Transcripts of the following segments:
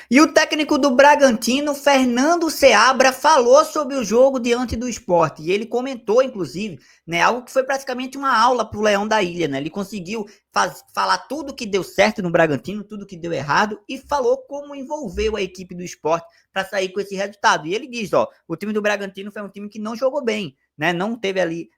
E o técnico do Bragantino, Fernando Seabra, falou sobre o jogo diante do Sport. E ele comentou, inclusive, né, algo que foi praticamente uma aula para o Leão da Ilha. Né? Ele conseguiu falar tudo que deu certo no Bragantino, tudo que deu errado, e falou como envolveu a equipe do Sport para sair com esse resultado. E ele diz, ó, o time do Bragantino foi um time que não jogou bem, né? Não teve ali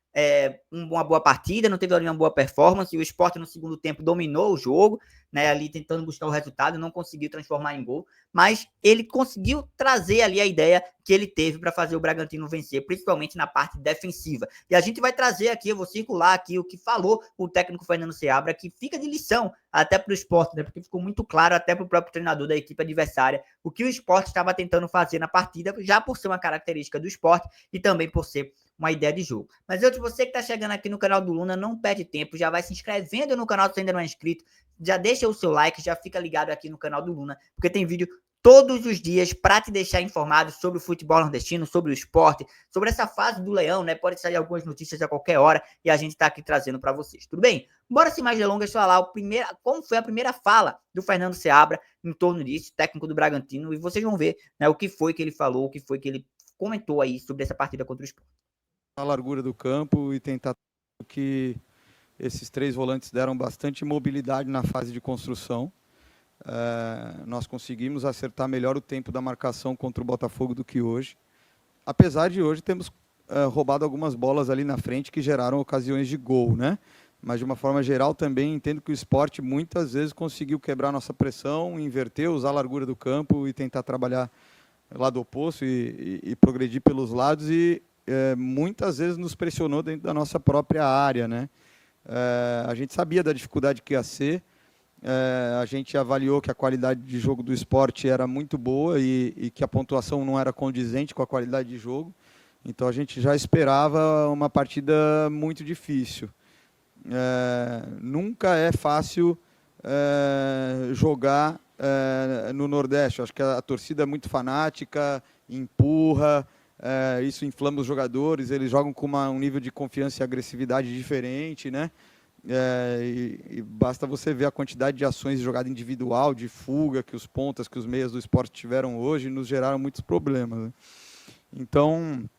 uma boa partida, não teve ali uma boa performance, e o Sport no segundo tempo dominou o jogo, né, ali tentando buscar o resultado, não conseguiu transformar em gol, mas ele conseguiu trazer ali a ideia que ele teve para fazer o Bragantino vencer, principalmente na parte defensiva. E a gente vai trazer aqui, eu vou circular aqui o que falou o técnico Fernando Seabra, que fica de lição até para o Sport, né, porque ficou muito claro até para o próprio treinador da equipe adversária o que o Sport estava tentando fazer na partida, já por ser uma característica do Sport e também por ser uma ideia de jogo. Mas antes, você que está chegando aqui no canal do Luna, não perde tempo, já vai se inscrevendo no canal se ainda não é inscrito, já deixa o seu like, já fica ligado aqui no canal do Luna, porque tem vídeo todos os dias para te deixar informado sobre o futebol nordestino, sobre o esporte, sobre essa fase do Leão, né? Pode sair algumas notícias a qualquer hora e a gente está aqui trazendo para vocês, tudo bem? Bora sem mais delongas falar como foi a primeira fala do Fernando Seabra em torno disso, técnico do Bragantino, e vocês vão ver, né, o que foi que ele falou, o que foi que ele comentou aí sobre essa partida contra o Sport. A largura do campo e tentar que esses três volantes deram bastante mobilidade na fase de construção. Nós conseguimos acertar melhor o tempo da marcação contra o Botafogo do que hoje. Apesar de hoje termos roubado algumas bolas ali na frente que geraram ocasiões de gol, né? Mas de uma forma geral também entendo que o Sport muitas vezes conseguiu quebrar nossa pressão, inverter, usar a largura do campo e tentar trabalhar lado oposto e progredir pelos lados e muitas vezes nos pressionou dentro da nossa própria área, né? A gente sabia da dificuldade que ia ser, a gente avaliou que a qualidade de jogo do Sport era muito boa e que a pontuação não era condizente com a qualidade de jogo, então a gente já esperava uma partida muito difícil. Nunca é fácil jogar no Nordeste. Acho que a torcida é muito fanática, empurra, isso inflama os jogadores, eles jogam com um nível de confiança e agressividade diferente, né? E basta você ver a quantidade de ações de jogada individual, de fuga, que os pontas, que os meias do Sport tiveram hoje, nos geraram muitos problemas, né? Então,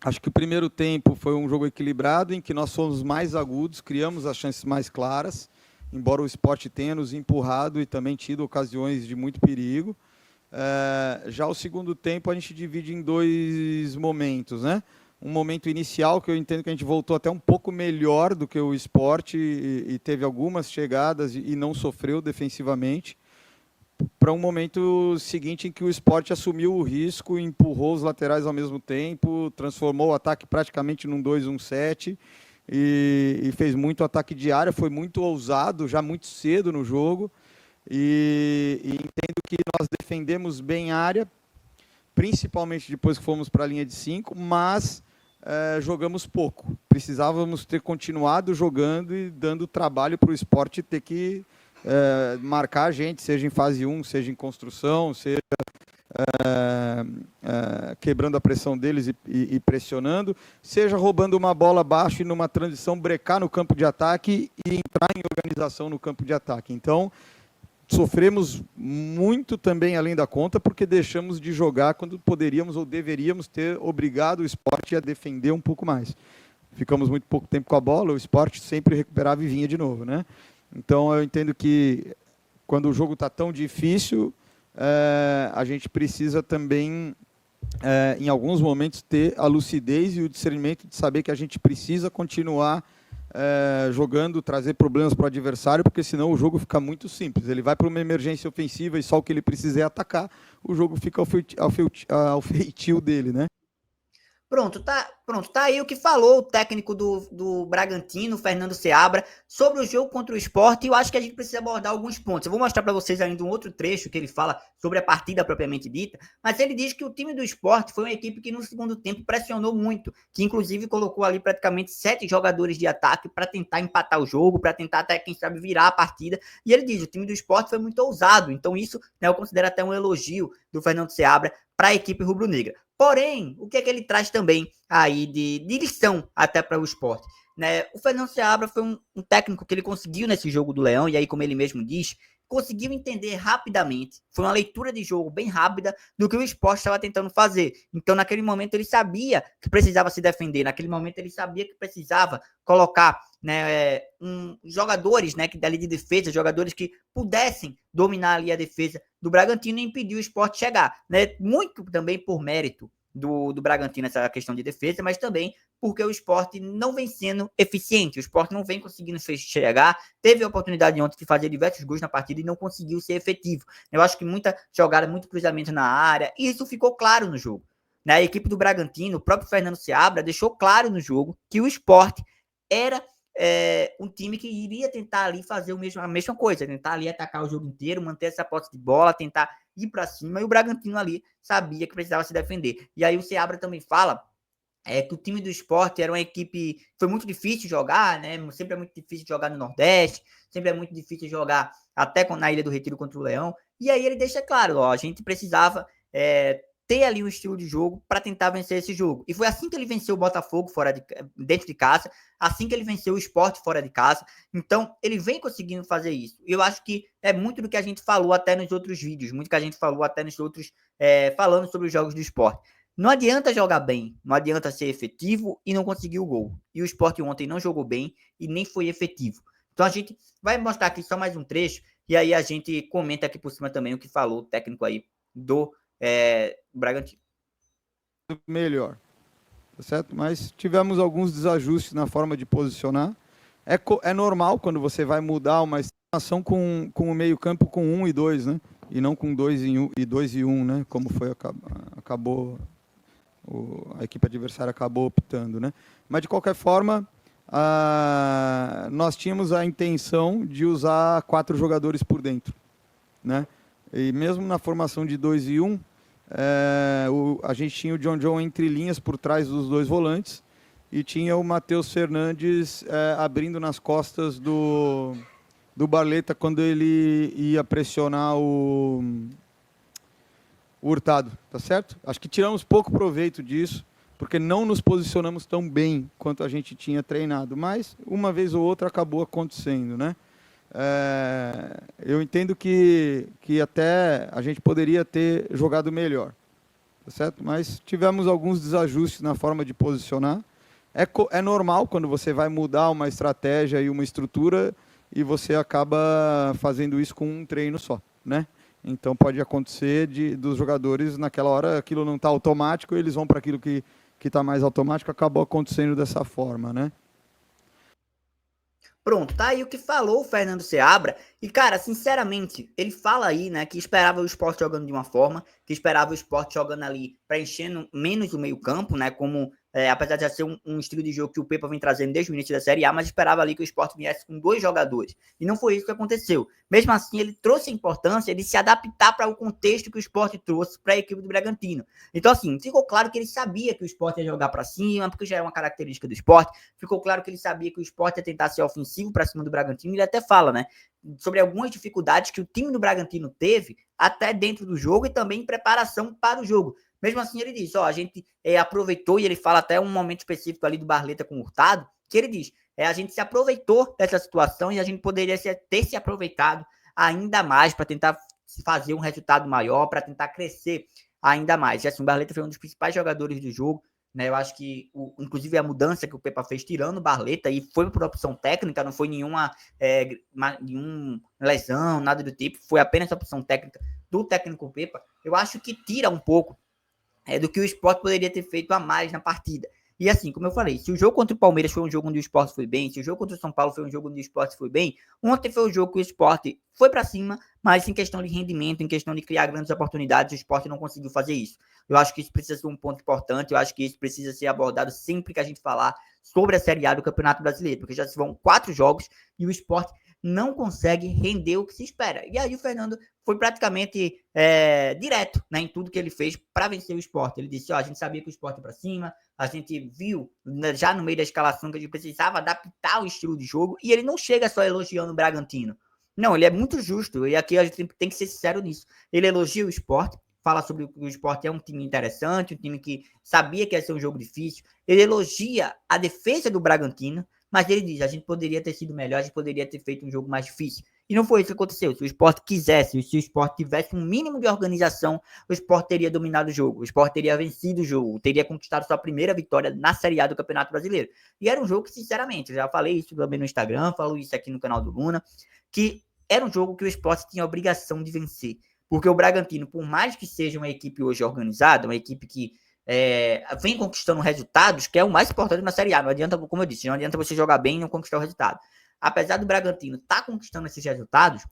acho que o primeiro tempo foi um jogo equilibrado, em que nós fomos mais agudos, criamos as chances mais claras, embora o Sport tenha nos empurrado e também tido ocasiões de muito perigo. Já o segundo tempo a gente divide em dois momentos, né? Um momento inicial, que eu entendo que a gente voltou até um pouco melhor do que o Sport e teve algumas chegadas e não sofreu defensivamente, para um momento seguinte em que o Sport assumiu o risco, empurrou os laterais ao mesmo tempo, transformou o ataque praticamente num 2-1-7 e fez muito ataque de área, foi muito ousado, já muito cedo no jogo, e entendo que nós defendemos bem a área, principalmente depois que fomos para a linha de 5, mas jogamos pouco. Precisávamos ter continuado jogando e dando trabalho para o Sport ter que marcar a gente, seja em fase 1, seja em construção, seja quebrando a pressão deles e pressionando, seja roubando uma bola abaixo e numa transição brecar no campo de ataque e entrar em organização no campo de ataque. Então, sofremos muito também além da conta, porque deixamos de jogar quando poderíamos ou deveríamos ter obrigado o Sport a defender um pouco mais. Ficamos muito pouco tempo com a bola, o Sport sempre recuperava e vinha de novo, né? Então, eu entendo que quando o jogo está tão difícil, a gente precisa também, em alguns momentos, ter a lucidez e o discernimento de saber que a gente precisa continuar jogando, trazer problemas para o adversário, porque senão o jogo fica muito simples. Ele vai para uma emergência ofensiva e só o que ele precisa é atacar, o jogo fica ao feitio dele, né? Pronto, tá aí o que falou o técnico do Bragantino, Fernando Seabra, sobre o jogo contra o Sport, e eu acho que a gente precisa abordar alguns pontos. Eu vou mostrar para vocês ainda um outro trecho que ele fala sobre a partida propriamente dita, mas ele diz que o time do Sport foi uma equipe que no segundo tempo pressionou muito, que inclusive colocou ali praticamente 7 jogadores de ataque para tentar empatar o jogo, para tentar até, quem sabe, virar a partida, e ele diz, o time do Sport foi muito ousado, então isso, né, eu considero até um elogio do Fernando Seabra para a equipe rubro-negra. Porém, o que é que ele traz também aí de lição até para o Sport? Né? O Fernando Seabra foi um técnico que ele conseguiu nesse jogo do Leão, e aí, como ele mesmo diz, conseguiu entender rapidamente, foi uma leitura de jogo bem rápida do que o Sport estava tentando fazer. Então, naquele momento, ele sabia que precisava se defender, naquele momento, ele sabia que precisava colocar, né, jogadores, né, que dali de defesa, jogadores que pudessem dominar ali a defesa do Bragantino e impedir o Sport chegar, né, muito também por mérito do Bragantino, essa questão de defesa, mas também porque o Sport não vem sendo eficiente, o Sport não vem conseguindo chegar, teve a oportunidade ontem de fazer diversos gols na partida e não conseguiu ser efetivo. Eu acho que muita jogada, muito cruzamento na área, e isso ficou claro no jogo. A equipe do Bragantino, o próprio Fernando Seabra, deixou claro no jogo que o Sport era um time que iria tentar ali fazer a mesma coisa, tentar ali atacar o jogo inteiro, manter essa posse de bola, tentar ir para cima, e o Bragantino ali sabia que precisava se defender. E aí o Seabra também fala que o time do Sport era uma equipe, foi muito difícil jogar, né? Sempre é muito difícil jogar no Nordeste, sempre é muito difícil jogar até na Ilha do Retiro contra o Leão. E aí ele deixa claro, ó, a gente precisava ter ali um estilo de jogo para tentar vencer esse jogo. E foi assim que ele venceu o Botafogo dentro de casa, assim que ele venceu o Sport fora de casa. Então, ele vem conseguindo fazer isso. E eu acho que é muito do que a gente falou até nos outros vídeos, muito que a gente falou até nos outros, falando sobre os jogos do Sport. Não adianta jogar bem, não adianta ser efetivo e não conseguir o gol. E o Sport ontem não jogou bem e nem foi efetivo. Então a gente vai mostrar aqui só mais um trecho e aí a gente comenta aqui por cima também o que falou o técnico aí do Bragantino. Melhor, tá certo? Mas tivemos alguns desajustes na forma de posicionar. É normal quando você vai mudar uma estação com o meio-campo com 1 e 2, né? E não com 2 e 1, né? Como foi acabou a equipe adversária acabou optando, né? Mas de qualquer forma, nós tínhamos a intenção de usar 4 jogadores por dentro, né? E mesmo na formação de 2 e 1, a gente tinha o John entre linhas por trás dos 2 volantes e tinha o Matheus Fernandes abrindo nas costas do Barleta quando ele ia pressionar o Hurtado, tá certo? Acho que tiramos pouco proveito disso, porque não nos posicionamos tão bem quanto a gente tinha treinado, mas uma vez ou outra acabou acontecendo, né? Eu entendo que até a gente poderia ter jogado melhor, tá certo? Mas tivemos alguns desajustes na forma de posicionar. É normal quando você vai mudar uma estratégia e uma estrutura e você acaba fazendo isso com um treino só, né? Então pode acontecer dos jogadores, naquela hora, aquilo não está automático, eles vão para aquilo que está mais automático, acabou acontecendo dessa forma, né? Pronto, tá aí o que falou o Fernando Seabra. E, cara, sinceramente, ele fala aí, né, que esperava o Sport jogando de uma forma, que esperava o Sport jogando ali, preenchendo menos o meio-campo, né, como, apesar de já ser um estilo de jogo que o Pepa vem trazendo desde o início da Série A, mas esperava ali que o Sport viesse com 2 jogadores. E não foi isso que aconteceu. Mesmo assim, ele trouxe a importância de se adaptar para o contexto que o Sport trouxe para a equipe do Bragantino. Então, assim, ficou claro que ele sabia que o Sport ia jogar para cima, porque já é uma característica do Sport. Ficou claro que ele sabia que o Sport ia tentar ser ofensivo para cima do Bragantino. Ele até fala, né, sobre algumas dificuldades que o time do Bragantino teve até dentro do jogo e também em preparação para o jogo. Mesmo assim, ele diz, a gente aproveitou, e ele fala até um momento específico ali do Barleta com o Hurtado, que ele diz, a gente se aproveitou dessa situação e a gente poderia ter se aproveitado ainda mais para tentar fazer um resultado maior, para tentar crescer ainda mais. E assim, o Barleta foi um dos principais jogadores do jogo, né? Eu acho que, inclusive, a mudança que o Pepa fez tirando o Barleta e foi por opção técnica, não foi nenhuma lesão, nada do tipo, foi apenas a opção técnica do técnico Pepa. Eu acho que tira um pouco do que o Sport poderia ter feito a mais na partida. E assim, como eu falei, se o jogo contra o Palmeiras foi um jogo onde o Sport foi bem, se o jogo contra o São Paulo foi um jogo onde o Sport foi bem, ontem foi um jogo que o Sport foi para cima, mas em questão de rendimento, em questão de criar grandes oportunidades, o Sport não conseguiu fazer isso. Eu acho que isso precisa ser um ponto importante, eu acho que isso precisa ser abordado sempre que a gente falar sobre a Série A do Campeonato Brasileiro, porque já se vão 4 jogos e o Sport não consegue render o que se espera. E aí o Fernando foi praticamente direto, né, em tudo que ele fez para vencer o Sport. Ele disse, a gente sabia que o Sport ia para cima, a gente viu já no meio da escalação que a gente precisava adaptar o estilo de jogo, e ele não chega só elogiando o Bragantino. Não, ele é muito justo, e aqui a gente tem que ser sincero nisso. Ele elogia o Sport, fala sobre que o Sport é um time interessante, um time que sabia que ia ser um jogo difícil. Ele elogia a defesa do Bragantino, mas ele diz, a gente poderia ter sido melhor, a gente poderia ter feito um jogo mais difícil. E não foi isso que aconteceu. Se o Sport quisesse, se o Sport tivesse um mínimo de organização, o Sport teria dominado o jogo, o Sport teria vencido o jogo, teria conquistado sua primeira vitória na Série A do Campeonato Brasileiro. E era um jogo que, sinceramente, eu já falei isso também no Instagram, falo isso aqui no canal do Luna, que era um jogo que o Sport tinha a obrigação de vencer. Porque o Bragantino, por mais que seja uma equipe hoje organizada, uma equipe que vem conquistando resultados, que é o mais importante na Série A. Não adianta, como eu disse, não adianta você jogar bem e não conquistar o resultado. Apesar do Bragantino estar conquistando esses resultados,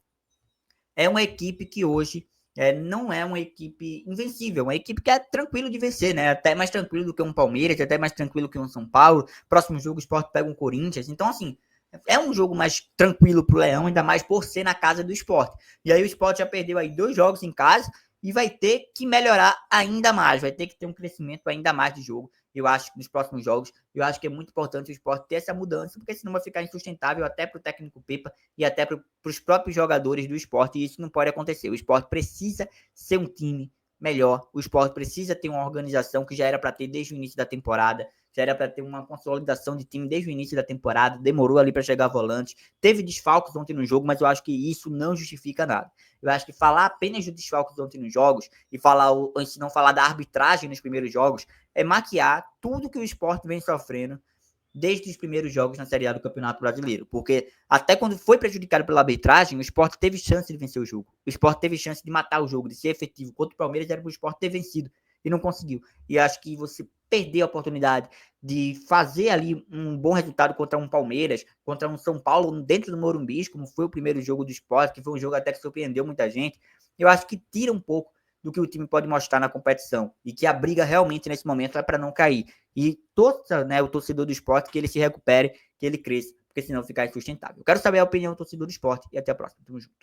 é uma equipe que hoje não é uma equipe invencível, uma equipe que é tranquilo de vencer, né? Até mais tranquilo do que um Palmeiras, até mais tranquilo que um São Paulo. Próximo jogo o Sport pega um Corinthians. Então, assim, é um jogo mais tranquilo pro Leão, ainda mais por ser na casa do Sport. E aí o Sport já perdeu aí 2 jogos em casa e vai ter que melhorar ainda mais, vai ter que ter um crescimento ainda mais de jogo. Eu acho que nos próximos jogos, eu acho que é muito importante o Sport ter essa mudança, porque senão vai ficar insustentável até para o técnico Pepa e até para os próprios jogadores do Sport, e isso não pode acontecer. O Sport precisa ser um time melhor, o Sport precisa ter uma organização que já era para ter desde o início da temporada, já era para ter uma consolidação de time desde o início da temporada, demorou ali para chegar volante, teve desfalques ontem no jogo, mas eu acho que isso não justifica nada. Eu acho que falar apenas de desfalques ontem nos jogos e se não falar da arbitragem nos primeiros jogos é maquiar tudo que o Sport vem sofrendo desde os primeiros jogos na Série A do Campeonato Brasileiro. Porque até quando foi prejudicado pela arbitragem, o Sport teve chance de vencer o jogo. O Sport teve chance de matar o jogo, de ser efetivo. Contra o Palmeiras era para o Sport ter vencido e não conseguiu. E acho que você perder a oportunidade de fazer ali um bom resultado contra um Palmeiras, contra um São Paulo dentro do Morumbi, como foi o primeiro jogo do Sport, que foi um jogo até que surpreendeu muita gente, eu acho que tira um pouco do que o time pode mostrar na competição e que a briga realmente nesse momento é para não cair. E torça, né, o torcedor do Sport que ele se recupere, que ele cresça, porque senão fica insustentável. Eu quero saber a opinião do torcedor do Sport e até a próxima. Tamo junto.